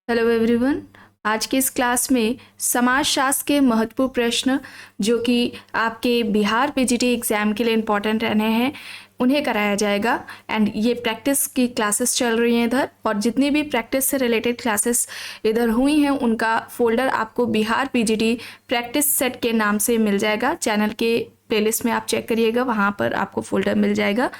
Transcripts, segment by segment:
Hello everyone. आज की इस क्लास में समाजशास्त्र के महत्वपूर्ण प्रश्न जो कि आपके बिहार पीजीटी एग्ज़ाम के लिए इम्पॉर्टेंट रहने हैं उन्हें कराया जाएगा। एंड ये प्रैक्टिस की क्लासेस चल रही हैं इधर, और जितनी भी प्रैक्टिस से रिलेटेड क्लासेस इधर हुई हैं उनका फोल्डर आपको बिहार पीजीटी प्रैक्टिस सेट के नाम से मिल जाएगा। चैनल के प्लेलिस्ट में आप चेक करिएगा, वहाँ पर आपको फोल्डर मिल जाएगा।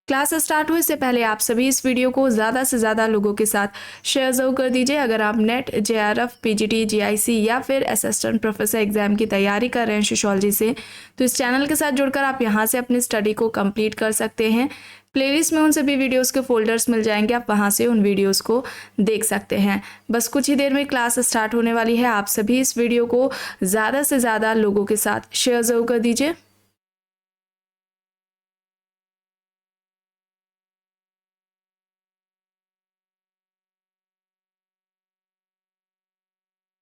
क्लास स्टार्ट हुए से पहले आप सभी इस वीडियो को ज़्यादा से ज़्यादा लोगों के साथ शेयर ज़रूर कर दीजिए। अगर आप नेट, जेआरएफ, पीजीटी, जीआईसी या फिर असिस्टेंट प्रोफेसर एग्जाम की तैयारी कर रहे हैं सोशियोलॉजी से, तो इस चैनल के साथ जुड़कर आप यहां से अपनी स्टडी को कंप्लीट कर सकते हैं। प्लेलिस्ट में उन सभी वीडियोस के फोल्डर्स मिल जाएंगे, आप वहां से उन वीडियोस को देख सकते हैं। बस कुछ ही देर में क्लास स्टार्ट होने वाली है। आप सभी इस वीडियो को ज़्यादा से ज़्यादा लोगों के साथ शेयर ज़रूर कर दीजिए।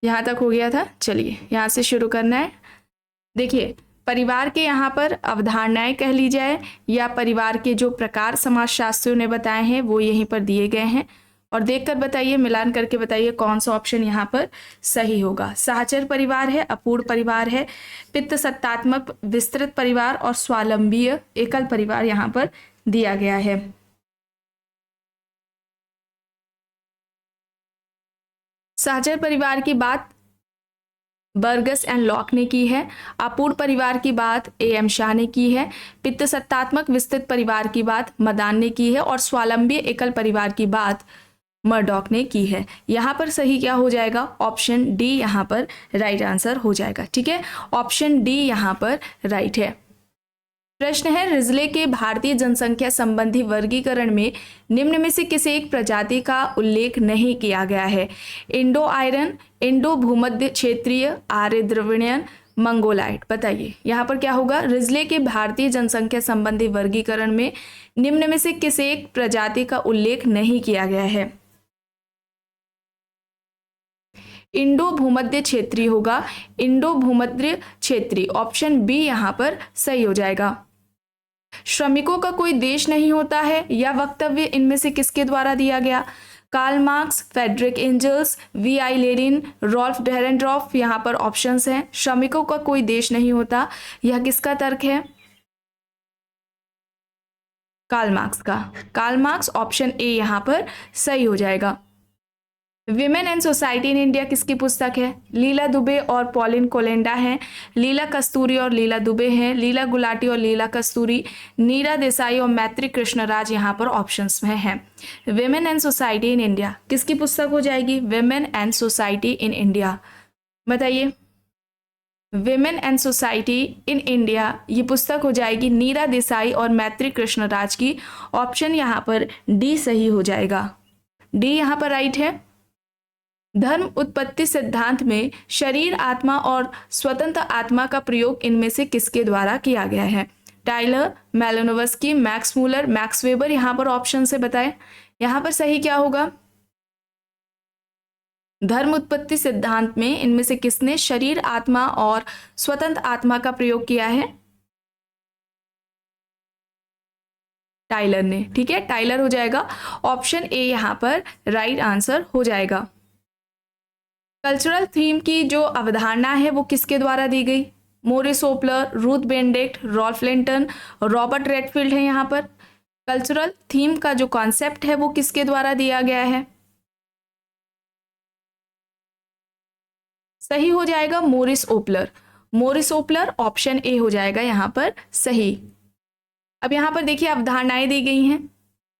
यहाँ तक हो गया था, चलिए यहाँ से शुरू करना है। देखिए, परिवार के यहाँ पर अवधारणाएं कह ली जाए या परिवार के जो प्रकार समाजशास्त्रियों ने बताए हैं वो यहीं पर दिए गए हैं, और देखकर बताइए, मिलान करके बताइए कौन सा ऑप्शन यहाँ पर सही होगा। सहचर परिवार है, अपूर्ण परिवार है, पितृ सत्तात्मक विस्तृत परिवार और स्वावलंबीय एकल परिवार यहाँ पर दिया गया है। सहचर परिवार की बात बर्गस एंड लॉक ने की है। अपूर्ण परिवार की बात एम शाह ने की है। पितृसत्तात्मक विस्तृत परिवार की बात मदान ने की है, और स्वावलंबी एकल परिवार की बात मर्डॉक ने की है। यहाँ पर सही क्या हो जाएगा? ऑप्शन डी यहाँ पर राइट आंसर हो जाएगा। ठीक है, ऑप्शन डी यहाँ पर राइट है। प्रश्न है, रिजले के भारतीय जनसंख्या संबंधी वर्गीकरण में निम्न में से किसी एक प्रजाति का उल्लेख नहीं किया गया है? इंडो आयरन, इंडो भूमध्य क्षेत्रीय, आर्य द्रविड़ियन, मंगोलाइट। बताइए यहाँ पर क्या होगा? रिजले के भारतीय जनसंख्या संबंधी वर्गीकरण में निम्न में से किसी एक प्रजाति का उल्लेख नहीं किया गया है। इंडो भूमध्य क्षेत्रीय होगा, इंडो भूमध्य क्षेत्रीय, ऑप्शन बी यहाँ पर सही हो जाएगा। श्रमिकों का कोई देश नहीं होता है, यह वक्तव्य इनमें से किसके द्वारा दिया गया? Karl Marx, Friedrich Engels, V I Lenin, Ralf Dahrendorf. यहाँ पर ऑप्शंस हैं। श्रमिकों का कोई देश नहीं होता, यह किसका तर्क है? कार्ल मार्क्स का। कार्ल मार्क्स, ऑप्शन ए यहाँ पर सही हो जाएगा। Women and society in India किसकी पुस्तक है? लीला दुबे और पॉलिन कोलेंडा हैं, लीला कस्तूरी और लीला दुबे हैं, लीला गुलाटी और लीला कस्तूरी, नीरा देसाई और मैत्री कृष्णराज यहाँ पर ऑप्शंस में हैं। Women and society in India किसकी पुस्तक हो जाएगी? Women and society in India. बताइए, women and society in India ये पुस्तक हो जाएगी नीरा देसाई और मैत्री कृष्णराज की। ऑप्शन यहाँ पर डी सही हो जाएगा। डी यहाँ पर राइट है। धर्म उत्पत्ति सिद्धांत में शरीर, आत्मा और स्वतंत्र आत्मा का प्रयोग इनमें से किसके द्वारा किया गया है? Tylor, Malinowski, Max Muller, Max Weber. यहाँ पर ऑप्शन से बताएं, यहाँ पर सही क्या होगा? धर्म उत्पत्ति सिद्धांत में इनमें से किसने शरीर, आत्मा और स्वतंत्र आत्मा का प्रयोग किया है? टाइलर ने। ठीक है, टाइलर हो जाएगा। ऑप्शन ए यहाँ पर राइट आंसर हो जाएगा। कल्चरल थीम की जो अवधारणा है वो किसके द्वारा दी गई? Morris Opler, Ruth Benedict, Ralph Linton, Robert Redfield है। यहाँ पर कल्चरल थीम का जो कॉन्सेप्ट है वो किसके द्वारा दिया गया है? सही हो जाएगा मोरिस ओपलर। मोरिस ओपलर, ऑप्शन ए हो जाएगा यहाँ पर सही। अब यहाँ पर देखिए अवधारणाएं दी गई हैं।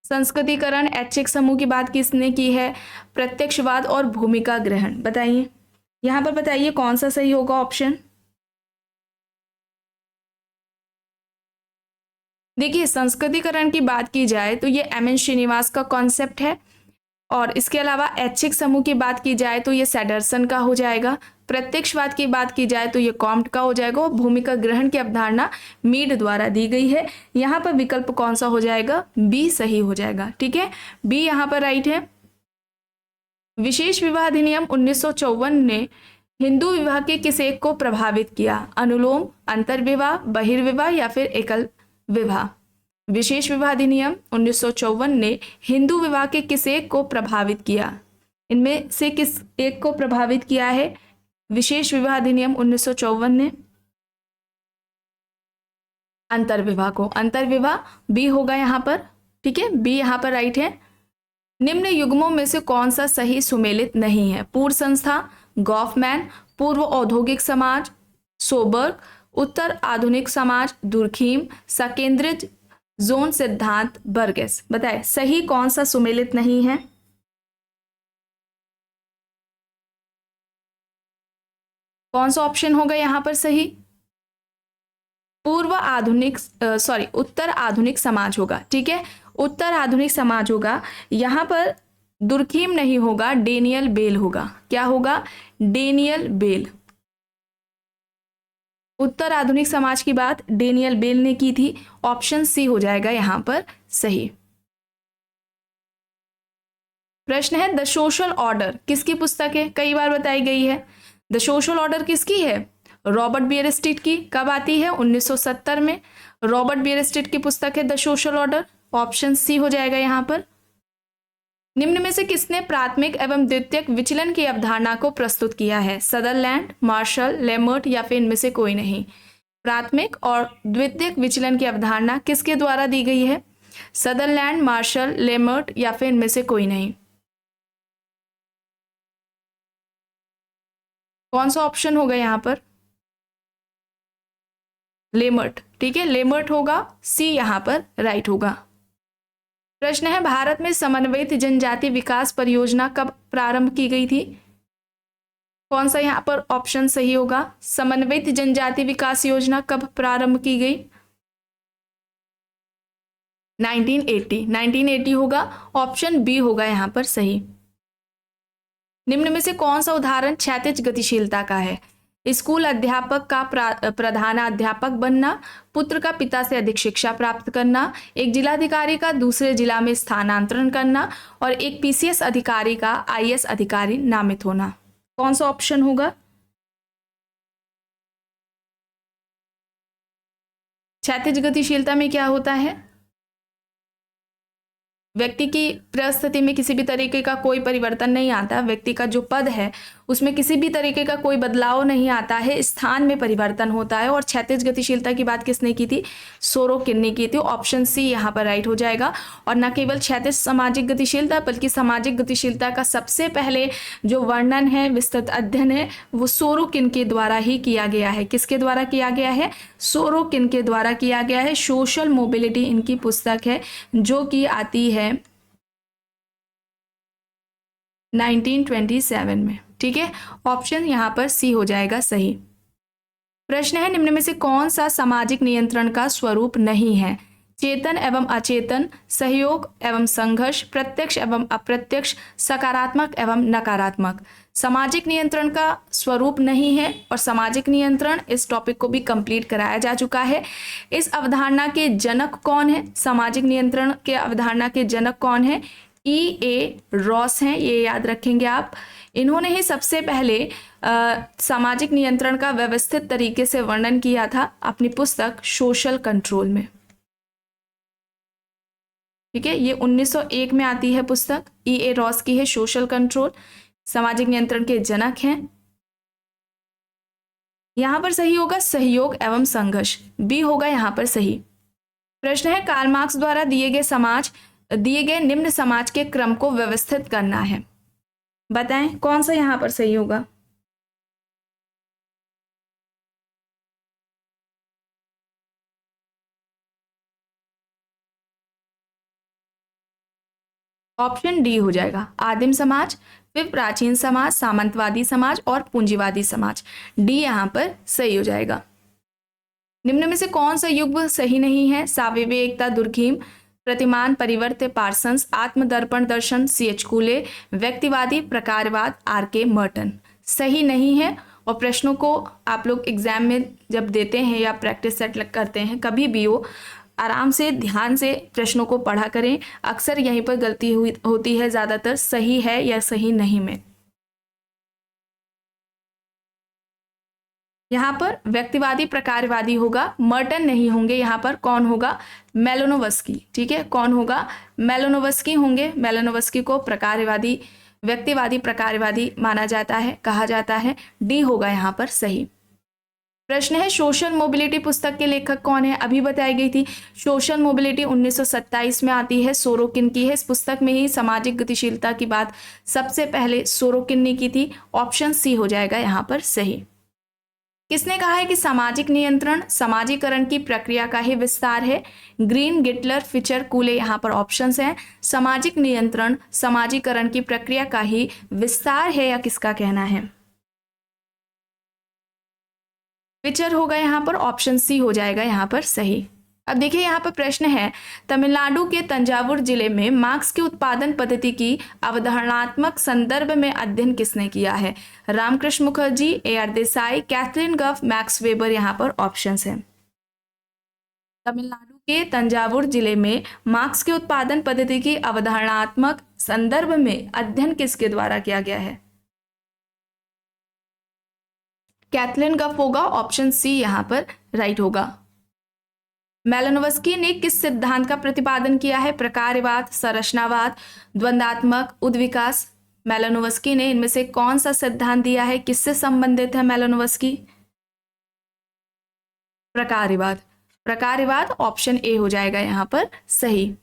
संस्कृतिकरण, ऐच्छिक समूह की बात किसने की है? प्रत्यक्षवाद और भूमिका ग्रहण। बताइए यहाँ पर, बताइए कौन सा सही होगा ऑप्शन? देखिए, संस्कृतिकरण की बात की जाए तो ये एम.एन. श्रीनिवास का कॉन्सेप्ट है, और इसके अलावा ऐच्छिक समूह की बात की जाए तो ये सैडरसन का हो जाएगा। प्रत्यक्षवाद की बात की जाए तो ये कॉम्ट का हो जाएगा, और भूमिका ग्रहण की अवधारणा मीड द्वारा दी गई है। यहाँ पर विकल्प कौन सा हो जाएगा? बी सही हो जाएगा। ठीक है, बी यहाँ पर राइट है। विशेष विवाह अधिनियम 1954 ने हिंदू विवाह के किस एक को प्रभावित किया? अनुलोम, अंतर्विवाह, बहिर्विवाह या फिर एकल विवाह? विशेष विवाह अधिनियम 1954 ने हिंदू विवाह के किस एक को प्रभावित किया? इनमें से किस एक को प्रभावित किया है विशेष विवाह अधिनियम 1954 ने? अंतर्विवाह को। अंतर्विवाह बी होगा यहाँ पर, ठीक है, बी यहाँ पर राइट है। निम्न युग्मों में से कौन सा सही सुमेलित नहीं है? पूर्व संस्था, गॉफमैन, पूर्व औद्योगिक समाज, सोबर्ग, उत्तर आधुनिक समाज, दुर्खीम, सकेंद्रित जोन सिद्धांत, बर्गेस। बताए सही कौन सा सुमेलित नहीं है? कौन सा ऑप्शन होगा यहां पर सही? पूर्व आधुनिक उत्तर आधुनिक समाज होगा, ठीक है, उत्तर आधुनिक समाज होगा। यहां पर दुर्खीम नहीं होगा, डेनियल बेल होगा। क्या होगा? Daniel bell. उत्तर आधुनिक समाज की बात डेनियल बेल ने की थी। ऑप्शन सी हो जाएगा यहां पर सही। प्रश्न है द सोशल ऑर्डर किसकी पुस्तक है? कई बार बताई गई है। द सोशल ऑर्डर किसकी है? रॉबर्ट बियरस्टीट की। कब आती है? 1970 में। रॉबर्ट बियरस्टीट की पुस्तक है the social order. Option C हो जाएगा यहां पर। निम्न में से किसने प्राथमिक एवं द्वितीयक विचलन की अवधारणा को प्रस्तुत किया है? सदरलैंड, मार्शल, लेमर्ट या फिर इनमें से कोई नहीं? प्राथमिक और द्वितीयक विचलन की अवधारणा किसके द्वारा दी गई है? सदरलैंड, मार्शल, लेमर्ट या फिर इनमें से कोई नहीं? कौन सा ऑप्शन होगा यहां पर? लेमर्ट, ठीक है, लेमर्ट होगा। सी यहां पर राइट होगा। प्रश्न है भारत में समन्वित जनजाति विकास परियोजना कब प्रारंभ की गई थी? कौन सा यहां पर ऑप्शन सही होगा? समन्वित जनजाति विकास योजना कब प्रारंभ की गई? 1980 होगा। ऑप्शन बी होगा यहां पर सही। निम्न में से कौन सा उदाहरण क्षैतिज गतिशीलता का है? स्कूल अध्यापक का प्रधानाध्यापक बनना, पुत्र का पिता से अधिक शिक्षा प्राप्त करना, एक जिलाधिकारी का दूसरे जिला में स्थानांतरण करना और एक पीसीएस अधिकारी का आईएएस अधिकारी नामित होना। कौन सा ऑप्शन होगा? क्षैतिज गतिशीलता में क्या होता है? व्यक्ति की परिस्थिति में किसी भी तरीके का कोई परिवर्तन नहीं आता। व्यक्ति का जो पद है उसमें किसी भी तरीके का कोई बदलाव नहीं आता है, स्थान में परिवर्तन होता है। और क्षैतिज गतिशीलता की बात किसने की थी? सोरोकिन ने की थी। ऑप्शन सी यहाँ पर राइट हो जाएगा। और न केवल क्षैतिज सामाजिक गतिशीलता बल्कि सामाजिक गतिशीलता का सबसे पहले जो वर्णन है, विस्तृत अध्ययन है, वो सोरोकिन के द्वारा ही किया गया है। किसके द्वारा किया गया है? सोरोकिन के द्वारा किया गया है। सोशल मोबिलिटी इनकी पुस्तक है जो कि आती है 1927 में, ठीक है। ऑप्शन यहां पर सी हो जाएगा सही। प्रश्न है निम्न में से कौन सा सामाजिक नियंत्रण का स्वरूप नहीं है? चेतन एवं अचेतन, सहयोग एवं संघर्ष, प्रत्यक्ष एवं अप्रत्यक्ष, सकारात्मक एवं नकारात्मक। सामाजिक नियंत्रण का स्वरूप नहीं है। और सामाजिक नियंत्रण इस टॉपिक को भी कंप्लीट कराया जा चुका है। इस अवधारणा के जनक कौन है? सामाजिक नियंत्रण के अवधारणा के जनक कौन है? E.A. रॉस हैं, ये याद रखेंगे आप। इन्होंने ही सबसे पहले सामाजिक नियंत्रण का व्यवस्थित तरीके से वर्णन किया था अपनी पुस्तक सोशल कंट्रोल में, ठीक है। ये 1901 में आती है पुस्तक, E.A. रॉस की है सोशल कंट्रोल। सामाजिक नियंत्रण के जनक हैं। यहां पर सही होगा सहयोग एवं संघर्ष, बी होगा यहां पर सही। प्रश्न है कार्ल मार्क्स द्वारा दिए गए निम्न समाज के क्रम को व्यवस्थित करना है। बताएं कौन सा यहां पर सही होगा? ऑप्शन डी हो जाएगा। आदिम समाज, फिर प्राचीन समाज, सामंतवादी समाज और पूंजीवादी समाज। डी यहां पर सही हो जाएगा। निम्न में से कौन सा युग्म सही नहीं है? साविवेकता दुर्खीम, प्रतिमान परिवर्त्य पार्सन्स, आत्मदर्पण दर्शन C.H. कूले, व्यक्तिवादी प्रकारवाद R.K. मर्टन। सही नहीं है। और प्रश्नों को आप लोग एग्जाम में जब देते हैं या प्रैक्टिस सेट करते हैं, कभी भी हो आराम से ध्यान से प्रश्नों को पढ़ा करें। अक्सर यहीं पर गलती होती है ज़्यादातर सही है या सही नहीं में। यहाँ पर व्यक्तिवादी प्रकारवादी होगा, मर्टन नहीं होंगे। यहाँ पर कौन होगा? मेलानोव्स्की, ठीक है। कौन होगा? मेलानोव्स्की होंगे। मेलानोव्स्की को प्रकारवादी व्यक्तिवादी प्रकारवादी माना जाता है, कहा जाता है। डी होगा यहाँ पर सही। प्रश्न है सोशल मोबिलिटी पुस्तक के लेखक कौन है? अभी बताई गई थी। सोशल मोबिलिटी 1927 में आती है, सोरोकिन की है। इस पुस्तक में ही सामाजिक गतिशीलता की बात सबसे पहले सोरोकिन ने की थी। ऑप्शन सी हो जाएगा यहाँ पर सही। किसने कहा है कि सामाजिक नियंत्रण समाजीकरण की प्रक्रिया का ही विस्तार है? Green, गिटलर, feature, कूले। यहाँ पर ऑप्शंस हैं। सामाजिक नियंत्रण समाजीकरण की प्रक्रिया का ही विस्तार है या किसका कहना है? फिचर होगा यहाँ पर, ऑप्शन सी हो जाएगा यहाँ पर सही। अब देखिए यहाँ पर प्रश्न है, तमिलनाडु के तंजावुर जिले में मार्क्स की उत्पादन पद्धति की अवधारणात्मक संदर्भ में अध्ययन किसने किया है? रामकृष्ण मुखर्जी, ए.आर. देसाई, कैथरीन गफ, मैक्स वेबर। यहाँ पर ऑप्शंस हैं। तमिलनाडु के तंजावुर जिले में मार्क्स के उत्पादन पद्धति की अवधारणात्मक संदर्भ में अध्ययन किसके द्वारा किया गया है? कैथरीन गफ होगा, ऑप्शन सी यहाँ पर राइट होगा। मेलानोव्स्की ने किस सिद्धांत का प्रतिपादन किया है? प्रकारवाद, संरचनावाद, द्वंद्वात्मक उद्विकास। मेलानोव्स्की ने इनमें से कौन सा सिद्धांत दिया है? किससे संबंधित है मेलानोव्स्की? प्रकारवाद। प्रकारवाद ऑप्शन ए हो जाएगा यहाँ पर सही।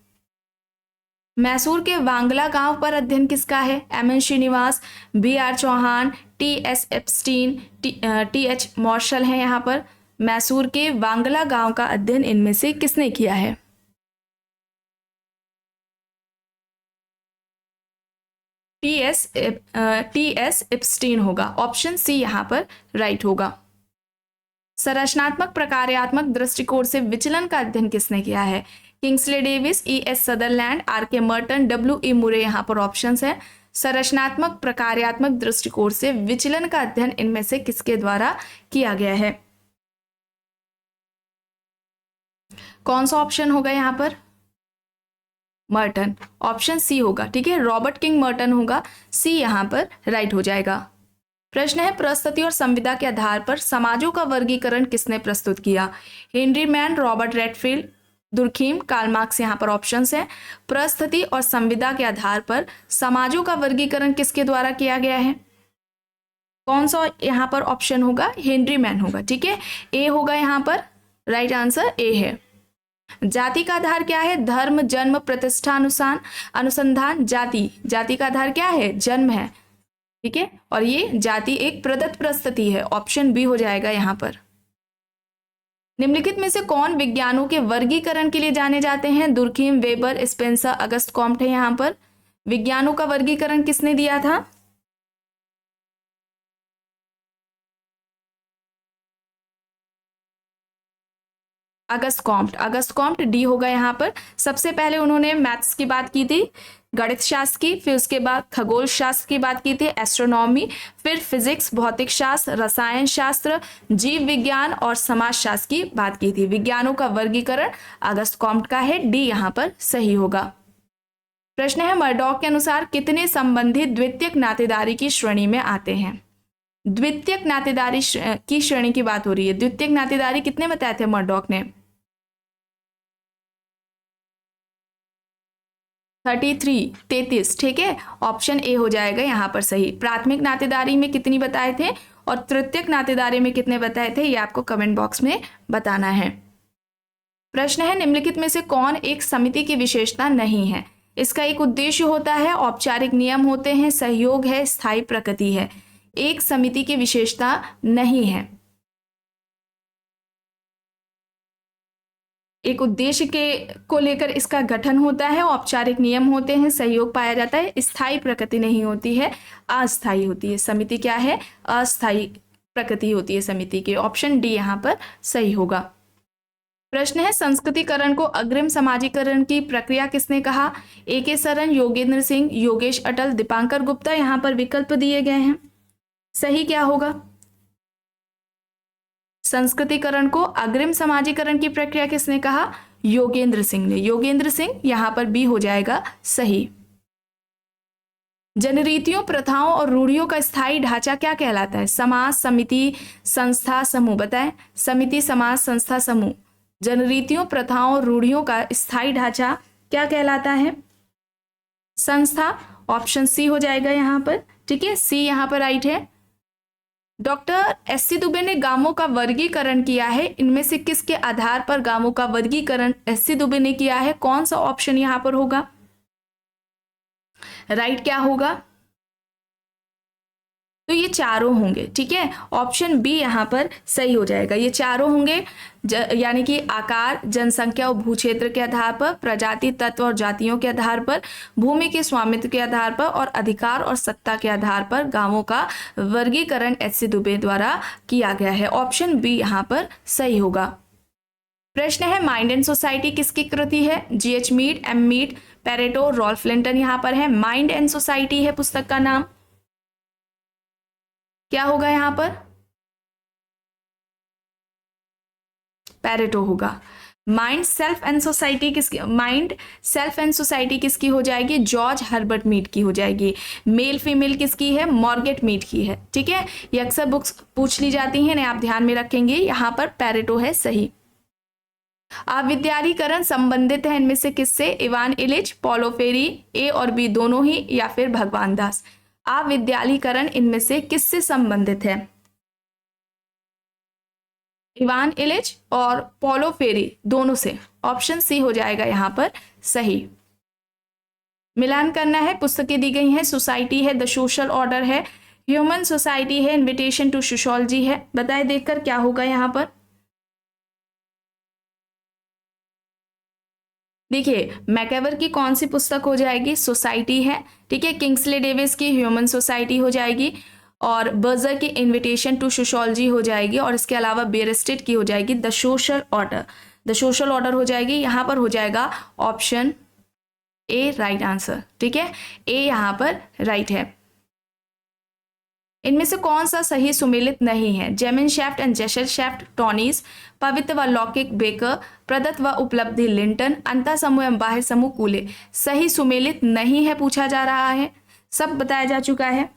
मैसूर के वांगला गांव पर अध्ययन किसका है? M N Srinivas, B R Chauhan, T S Epstein, T H Marshall है। यहाँ पर मैसूर के वांगला गांव का अध्ययन इनमें से किसने किया है? टी एस एप्स्टीन होगा, ऑप्शन सी यहाँ पर राइट होगा। संरचनात्मक प्रकार्यात्मक दृष्टिकोण से विचलन का अध्ययन किसने किया है? Kingsley Davis, E S Sutherland, R K Merton, W E Moore. यहाँ पर ऑप्शंस है। संरचनात्मक प्रकार्यात्मक दृष्टिकोण से विचलन का अध्ययन इनमें से किसके द्वारा किया गया है? कौन सा ऑप्शन होगा यहाँ पर? मर्टन, ऑप्शन सी होगा। ठीक है, रॉबर्ट किंग मर्टन होगा, सी यहाँ पर राइट हो जाएगा। प्रश्न है परिस्थिति और संविदा के आधार पर समाजों का वर्गीकरण किसने प्रस्तुत किया? Henry Maine, Robert Redfield, Durkheim, Karl Marx. यहाँ पर ऑप्शंस हैं। परिस्थिति और संविदा के आधार पर समाजों का वर्गीकरण किसके द्वारा किया गया है? कौन सा यहाँ पर ऑप्शन होगा? हेनरी मैन होगा। ठीक है, ए होगा यहाँ पर राइट आंसर, ए है। जाति का आधार क्या है? धर्म, जन्म, प्रतिष्ठा, अनुसंधान। जाति का आधार क्या है? जन्म है। ठीक है, और ये जाति एक प्रदत्त परिस्थिति है, ऑप्शन बी हो जाएगा यहाँ पर। निम्नलिखित में से कौन विज्ञानों के वर्गीकरण के लिए जाने जाते हैं? Durkheim, weber, Spencer, Auguste Comte है। यहाँ पर विज्ञानों का वर्गीकरण किसने दिया था? अगस्त कॉम्ट, डी होगा यहाँ पर। सबसे पहले उन्होंने मैथ्स की बात की थी, गणित शास्त्र की, फिर उसके बाद खगोल शास्त्र की बात की थी, एस्ट्रोनॉमी, फिर फिजिक्स, भौतिक शास्त्र, रसायन शास्त्र, जीव विज्ञान और समाज शास्त्र की बात की थी। विज्ञानों का वर्गीकरण अगस्त कॉम्ट का है, डी यहाँ पर सही होगा। प्रश्न है मर्डॉक के अनुसार कितने संबंधी द्वितीयक नातेदारी की श्रेणी में आते हैं? द्वितीयक नातेदारी की श्रेणी की बात हो रही है। द्वितीयक नातेदारी कितने बताए थे मर्डॉक ने? 33। ठीक है, ऑप्शन ए हो जाएगा यहाँ पर सही। प्राथमिक नातेदारी में कितनी बताए थे और तृतीयक नातेदारी में कितने बताए थे, ये आपको कमेंट बॉक्स में बताना है। प्रश्न है निम्नलिखित में से कौन एक समिति की विशेषता नहीं है? इसका एक उद्देश्य होता है, औपचारिक नियम होते हैं, सहयोग है, स्थायी प्रकृति है। एक समिति की विशेषता नहीं है। एक उद्देश्य के को लेकर इसका गठन होता है, औपचारिक नियम होते हैं, सहयोग पाया जाता है, स्थायी प्रकृति नहीं होती है, अस्थायी होती है। समिति क्या है? अस्थायी प्रकृति होती है समिति की। ऑप्शन डी यहाँ पर सही होगा। प्रश्न है संस्कृतिकरण को अग्रिम समाजीकरण की प्रक्रिया किसने कहा? ए के सरन, योगेंद्र सिंह, योगेश अटल, दीपांकर गुप्ता। यहाँ पर विकल्प दिए गए हैं, सही क्या होगा? संस्कृतिकरण को अग्रिम समाजीकरण की प्रक्रिया किसने कहा? योगेंद्र सिंह ने। योगेंद्र सिंह, यहां पर बी हो जाएगा सही। जनरीतियों, प्रथाओं और रूढ़ियों का स्थायी ढांचा क्या कहलाता है? समाज, समिति, संस्था, समूह। बताएं, समिति, समाज, संस्था, समूह। जनरीतियों, प्रथाओं और रूढ़ियों का स्थायी ढांचा क्या कहलाता है? संस्था ऑप्शन सी हो जाएगा यहाँ पर, ठीक है, सी यहाँ पर राइट है। Doctor SC. दुबे ने गांवों का वर्गीकरण किया है, इनमें से किसके आधार पर गांवों का वर्गीकरण एस.सी. दुबे ने किया है? कौन सा ऑप्शन यहां पर होगा राइट? क्या होगा? तो ये चारों होंगे, ठीक है, ऑप्शन बी यहाँ पर सही हो जाएगा। ये चारों होंगे, यानी कि आकार, जनसंख्या और भूक्षेत्र के आधार पर, प्रजाति, तत्व और जातियों के आधार पर, भूमि के स्वामित्व के आधार पर और अधिकार और सत्ता के आधार पर गांवों का वर्गीकरण एस.सी. दुबे द्वारा किया गया है। ऑप्शन बी यहाँ पर सही होगा। प्रश्न है, माइंड एंड सोसाइटी किसकी कृति है? G H. Mead, M. Mead, Pareto, Ralph Linton यहाँ पर है। माइंड एंड सोसाइटी है पुस्तक का नाम, क्या होगा यहाँ पर? पेरेटो होगा। माइंड सेल्फ एंड सोसाइटी किसकी? माइंड सेल्फ एंड सोसाइटी किसकी हो जाएगी? जॉर्ज हर्बर्ट मीड की हो जाएगी। मेल फीमेल किसकी है? मॉर्गेट मीड की है, ठीक है, ये अक्सर बुक्स पूछ ली जाती हैं, आप ध्यान में रखेंगे, यहाँ पर पेरेटो है सही। अविद्यालीकरण संबंधित है इनमें से किससे? इवान इलिच, पॉलो फेरी, ए और बी दोनों ही, या फिर भगवान दास? अविद्यालीकरण इनमें से किससे संबंधित है? इवान इलिच और पॉलो फेरी दोनों से। ऑप्शन सी हो जाएगा यहाँ पर सही। मिलान करना है, पुस्तकें दी गई हैं, सोसाइटी है द सोशल ऑर्डर है, ह्यूमन सोसाइटी है इन्विटेशन टू सोशियोलॉजी है, बताए देखकर क्या होगा यहाँ पर। देखिए, मैकेवर की कौन सी पुस्तक हो जाएगी? सोसाइटी है, ठीक है, किंग्सले डेविस की ह्यूमन सोसाइटी हो जाएगी, और बर्जर की इन्विटेशन टू सोशियोलॉजी हो जाएगी, और इसके अलावा बेयरस्टेट की हो जाएगी the social order. The social order हो जाएगी, यहाँ पर हो जाएगा ऑप्शन ए राइट आंसर, ठीक है, ए यहाँ पर राइट है। इनमें से कौन सा सही सुमेलित नहीं है? जेमिन शेफ्ट एंड जेशर शेफ्ट, टॉनीस, पवित्र व लौकिक बेकर, प्रदत्त व उपलब्धि लिंटन, अंतः समूह एवं बाह्य समूह कूले। सही सुमेलित नहीं है पूछा जा रहा है, सब बताया जा चुका है।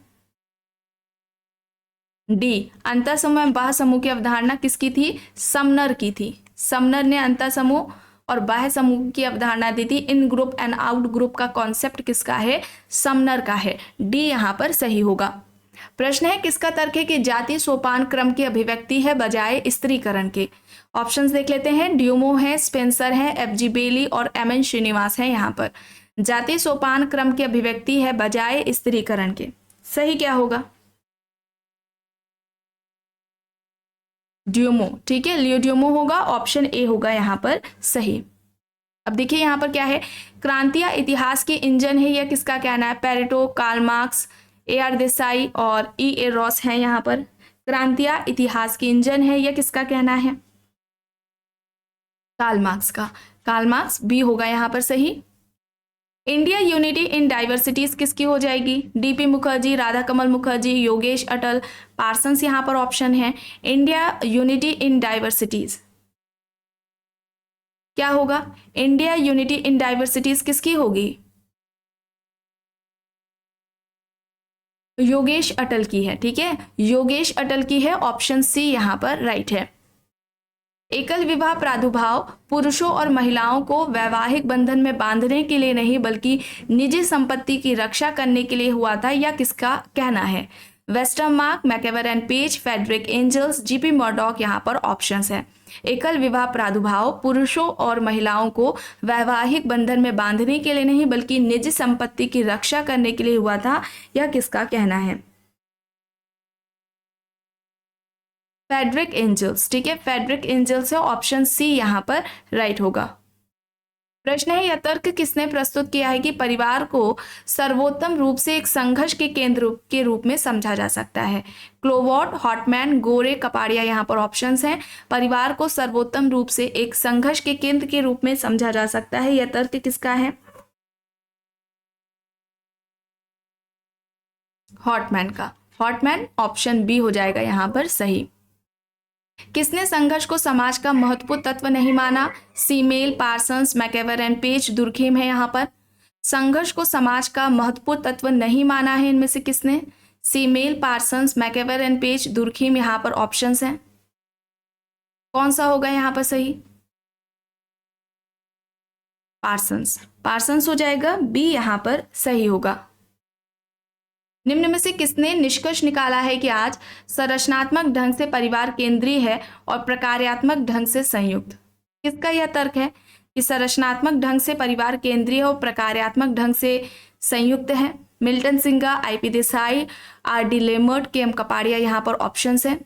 डी, अंतः समूह एवं बाह्य समूह की अवधारणा किसकी थी? समनर की थी। समनर ने अंतः समूह और बाह्य समूह की अवधारणा दी थी। इन ग्रुप एंड आउट ग्रुप का कॉन्सेप्ट किसका है? समनर का है। डी यहाँ पर सही होगा। प्रश्न है, किसका तर्क है कि जाति सोपान क्रम की अभिव्यक्ति है बजाय स्त्रीकरण के? ऑप्शंस देख लेते हैं। ड्यूमो है, स्पेंसर है, एफ.जी. बेली और एम.एन. श्रीनिवास है। यहाँ पर जाति सोपान क्रम की अभिव्यक्ति है बजाय स्त्रीकरण के, सही क्या होगा? ड्यूमो, ठीक है, लियो ड्यूमो होगा, ऑप्शन ए होगा यहाँ पर सही। अब देखिए यहाँ पर क्या है, क्रांतियां इतिहास के इंजन है, यह किसका कहना है? Pareto, Karl Marx, A R. Desai और ई.ए. रॉस हैं। यहाँ पर क्रांतियां इतिहास के इंजन है, यह किसका कहना है? कार्ल मार्क्स का। कार्ल मार्क्स बी होगा यहाँ पर सही। इंडिया यूनिटी इन डाइवर्सिटीज किसकी हो जाएगी? डी.पी. मुखर्जी, राधा कमल मुखर्जी, योगेश अटल, पार्सन्स यहाँ पर ऑप्शन है। इंडिया यूनिटी इन डाइवर्सिटीज क्या होगा? इंडिया यूनिटी इन डाइवर्सिटीज किसकी होगी? योगेश अटल की है, ठीक है, योगेश अटल की है, ऑप्शन सी यहाँ पर राइट है। एकल विवाह प्रादुर्भाव पुरुषों और महिलाओं को वैवाहिक बंधन में बांधने के लिए नहीं बल्कि निजी संपत्ति की रक्षा करने के लिए हुआ था, यह किसका कहना है? Westermarck, MacIver and Page, Friedrich Engels, G P. Murdock यहाँ पर ऑप्शंस हैं। एकल विवाह प्रादुर्भाव पुरुषों और महिलाओं को वैवाहिक बंधन में बांधने के लिए नहीं बल्कि निजी संपत्ति की रक्षा करने के लिए हुआ था, यह किसका कहना है? फेडरिक एंजल्स, ठीक है, फेडरिक एंजल्स है, ऑप्शन सी यहाँ पर राइट होगा। प्रश्न है, यह तर्क किसने प्रस्तुत किया है कि परिवार को सर्वोत्तम रूप से एक संघर्ष के केंद्र के रूप में समझा जा सकता है? क्लोवॉट, हॉटमैन, गोरे, कपाड़िया यहाँ पर ऑप्शंस हैं। परिवार को सर्वोत्तम रूप से एक संघर्ष के केंद्र के रूप में समझा जा सकता है, यह तर्क किसका है? हॉटमैन का। हॉटमैन, ऑप्शन बी हो जाएगा यहाँ पर सही। किसने संघर्ष को समाज का महत्वपूर्ण तत्व नहीं माना? सीमेल, पार्सन्स, मैकेवर एंड पेज, दुर्खेम है यहाँ पर। संघर्ष को समाज का महत्वपूर्ण तत्व नहीं माना है इनमें से किसने? सीमेल, पार्सन्स, मैकेवर एंड पेज, दुर्खेम यहाँ पर ऑप्शंस हैं। कौन सा होगा यहाँ पर सही? पार्सन्स, पार्सन्स हो जाएगा, बी यहाँ पर सही होगा। निम्न में से किसने निष्कर्ष निकाला है कि आज संरचनात्मक ढंग से परिवार केंद्रीय है और प्रकार्यात्मक ढंग से संयुक्त? किसका यह तर्क है कि संरचनात्मक ढंग से परिवार केंद्रीय और प्रकार्यात्मक ढंग से संयुक्त है? मिल्टन सिंगा, आईपी देसाई, आर डी लेमर्ट, के एम कपाड़िया यहाँ पर ऑप्शंस हैं।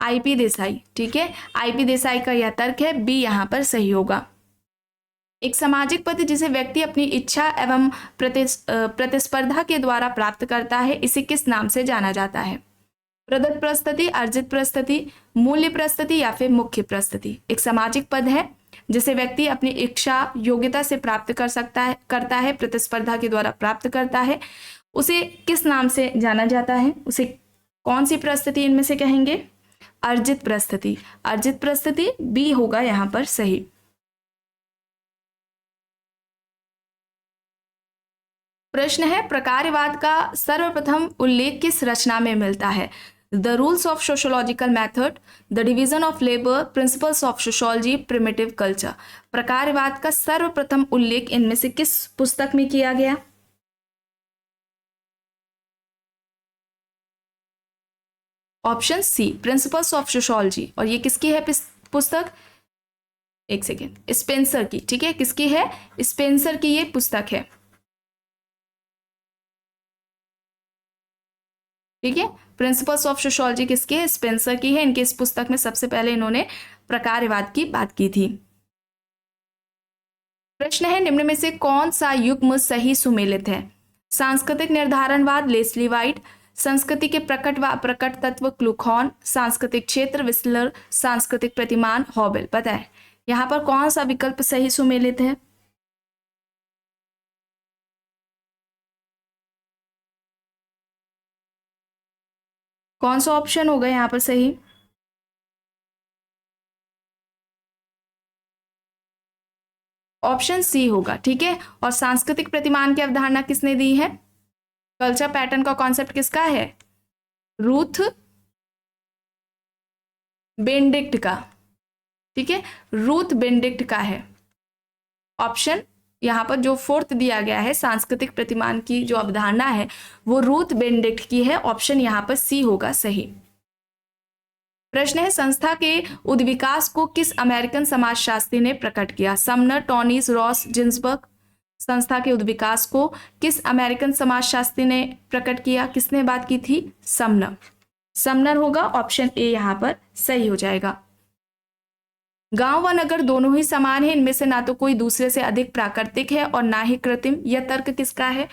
आईपी देसाई, ठीक है, आईपी देसाई का यह तर्क है, बी यहाँ पर सही होगा। एक सामाजिक पद जिसे व्यक्ति अपनी इच्छा एवं प्रतिस्पर्धा के द्वारा प्राप्त करता है, इसे किस नाम से जाना जाता है? प्रदत्त परिस्थिति, अर्जित परिस्थिति, मूल्य परिस्थिति या फिर मुख्य परिस्थिति? एक सामाजिक पद है जिसे व्यक्ति अपनी इच्छा योग्यता से प्राप्त करता है, प्रतिस्पर्धा के द्वारा प्राप्त करता है, उसे किस नाम से जाना जाता है? उसे कौन सी परिस्थिति इनमें से कहेंगे? अर्जित परिस्थिति। अर्जित परिस्थिति बी होगा यहाँ पर सही। प्रश्न है, प्रकारवाद का सर्वप्रथम उल्लेख किस रचना में मिलता है? The rules of sociological method, the division of labour, principles of sociology, primitive culture. प्रकारवाद का सर्वप्रथम उल्लेख इनमें से किस पुस्तक में किया गया? Option C, principles of sociology. और ये किसकी है पुस्तक? एक सेकेंड, स्पेंसर की, ठीक है, किसकी है? स्पेंसर की ये पुस्तक है, ठीक है। प्रिंसिपल्स ऑफ सोशोलॉजी किसकी है? स्पेंसर की है। इनके इस पुस्तक में सबसे पहले इन्होंने प्रकारवाद की बात की थी। प्रश्न है, निम्न में से कौन सा युग्म सही सुमेलित है? सांस्कृतिक निर्धारणवाद, लेस्ली वाइट, संस्कृति के प्रकट तत्व, क्लूखॉन, सांस्कृतिक क्षेत्र, विस्लर, सांस्कृतिक प्रतिमान, हॉबल। बताएं यहां पर कौन सा विकल्प सही सुमेलित है? कौन सा ऑप्शन होगा यहाँ पर सही? ऑप्शन सी होगा, ठीक है। और सांस्कृतिक प्रतिमान की अवधारणा किसने दी है? कल्चर पैटर्न का कॉन्सेप्ट किसका है? रूथ बेनेडिक्ट का, ठीक है, रूथ बेनेडिक्ट का है। ऑप्शन यहाँ पर जो फोर्थ दिया गया है, सांस्कृतिक प्रतिमान की जो अवधारणा है वो रूथ बेनेडिक्ट की है। ऑप्शन यहाँ पर सी होगा सही। प्रश्न है, संस्था के उद्विकास को किस अमेरिकन समाजशास्त्री ने प्रकट किया? Sumner, Tonnies, Ross, Ginsberg. संस्था के उद्विकास को किस अमेरिकन समाजशास्त्री ने प्रकट किया? किसने बात की थी? समनर। समनर होगा, ऑप्शन ए यहाँ पर सही हो जाएगा। गांव व नगर दोनों ही समान है, इनमें से ना तो कोई दूसरे से अधिक प्राकृतिक है और ना ही कृत्रिम। यह तर्क किसका है?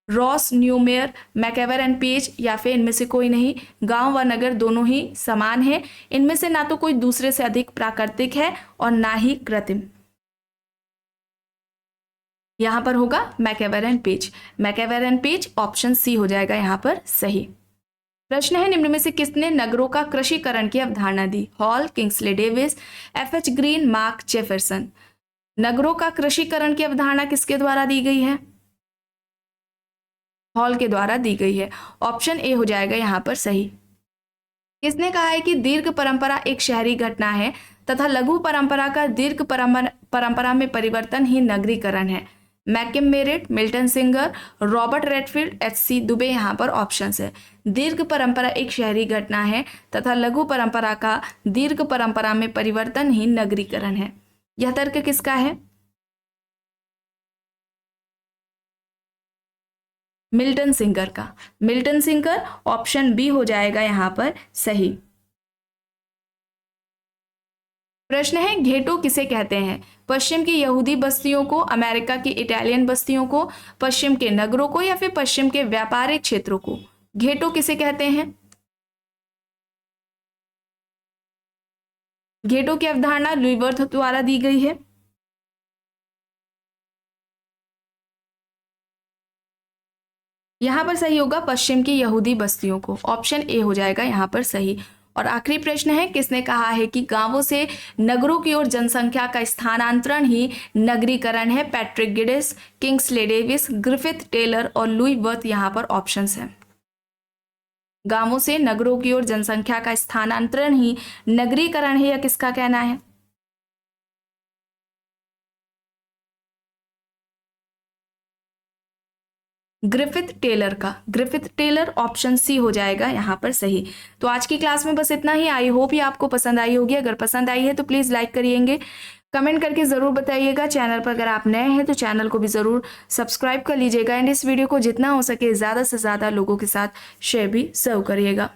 रॉस, न्यूमेयर, मैकेवर एंड पेज, या फिर इनमें से कोई नहीं। गांव व नगर दोनों ही समान है, इनमें से ना तो कोई दूसरे से अधिक प्राकृतिक है और ना ही कृत्रिम। यहां पर होगा MacIver and Page. MacIver and Page, option C हो जाएगा यहां पर सही। प्रश्न है, निम्न में से किसने नगरों का कृषिकरण की अवधारणा दी? Hall, Kingsley Davis, F H. Green, Mark Jefferson. नगरों का कृषिकरण की अवधारणा किसके द्वारा दी गई है? हॉल के द्वारा दी गई है। ऑप्शन ए हो जाएगा यहां पर सही। किसने कहा है कि दीर्घ परंपरा एक शहरी घटना है तथा लघु परंपरा का दीर्घ परंपरा में परिवर्तन ही नगरीकरण है? McKim Marriott, Milton Singer, Robert Redfield, H C. Dube यहाँ पर ऑप्शंस है। दीर्घ परंपरा एक शहरी घटना है तथा लघु परंपरा का दीर्घ परंपरा में परिवर्तन ही नगरीकरण है। यह तर्क किसका है? मिल्टन सिंगर का। मिल्टन सिंगर, ऑप्शन बी हो जाएगा यहां पर सही। प्रश्न है, घेटो किसे कहते हैं? पश्चिम की यहूदी बस्तियों को, अमेरिका की इटालियन बस्तियों को, पश्चिम के नगरों को, या फिर पश्चिम के व्यापारिक क्षेत्रों को? घेटो किसे कहते हैं? घेटो की अवधारणा लुई वर्थ द्वारा दी गई है। यहां पर सही होगा पश्चिम की यहूदी बस्तियों को। ऑप्शन ए हो जाएगा यहां पर सही। और आखिरी प्रश्न है, किसने कहा है कि गांवों से नगरों की ओर जनसंख्या का स्थानांतरण ही नगरीकरण है? Patrick Geddes, Kingsley Davis, Griffith Taylor और लुई वर्थ यहाँ पर ऑप्शंस हैं। गांवों से नगरों की ओर जनसंख्या का स्थानांतरण ही नगरीकरण है, या किसका कहना है? ग्रिफिथ टेलर का। ग्रिफिथ टेलर ऑप्शन सी हो जाएगा यहाँ पर सही। तो आज की क्लास में बस इतना ही। आई होप ये आपको पसंद आई होगी। अगर पसंद आई है तो प्लीज़ लाइक करिएंगे, कमेंट करके ज़रूर बताइएगा। चैनल पर अगर आप नए हैं तो चैनल को भी ज़रूर सब्सक्राइब कर लीजिएगा एंड इस वीडियो को जितना हो सके ज़्यादा से ज़्यादा लोगों के साथ शेयर भी ज़रूर करिएगा।